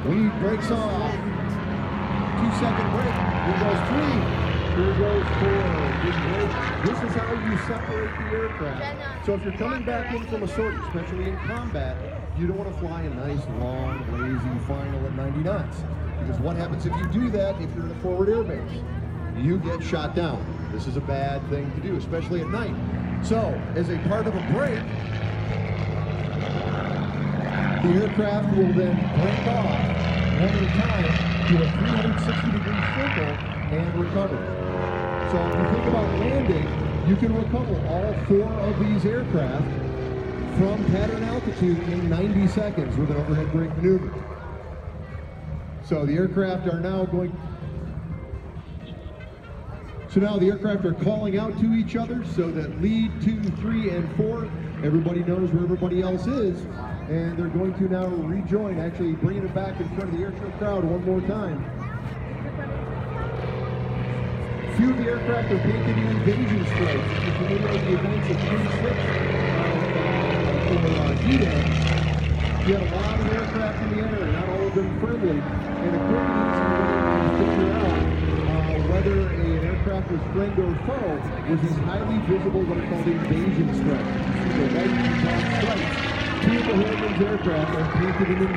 Lead breaks off. 2-second break. Here goes 3. Here goes 4. Big break. This is how you separate the aircraft. So if you're coming back in from a sortie, especially in combat, you don't want to fly a nice, long, lazy final at 90 knots. Because what happens if you do that if you're in a forward air base? You get shot down. This is a bad thing to do, especially at night. So, as a part of a break, the aircraft will then break off one at a time to a 360-degree circle and recover. So if you think about landing, you can recover all 4 of these aircraft from pattern altitude in 90 seconds with an overhead brake maneuver. So the aircraft are now now the aircraft are calling out to each other so that lead 2, 3, and 4, everybody knows where everybody else is, and they're going to now rejoin, actually bringing it back in front of the airshow crowd one more time. Few of the aircraft are painted in invasion stripes. If you're familiar with the events of 3-6 for D-Day, you had a lot of aircraft in the air, not all of them friendly, and it could be to figure out whether an aircraft was friend or foe was these highly visible, what are called invasion stripes. You see the white and black stripes. 2 of the Horman's aircraft are painted in invasion.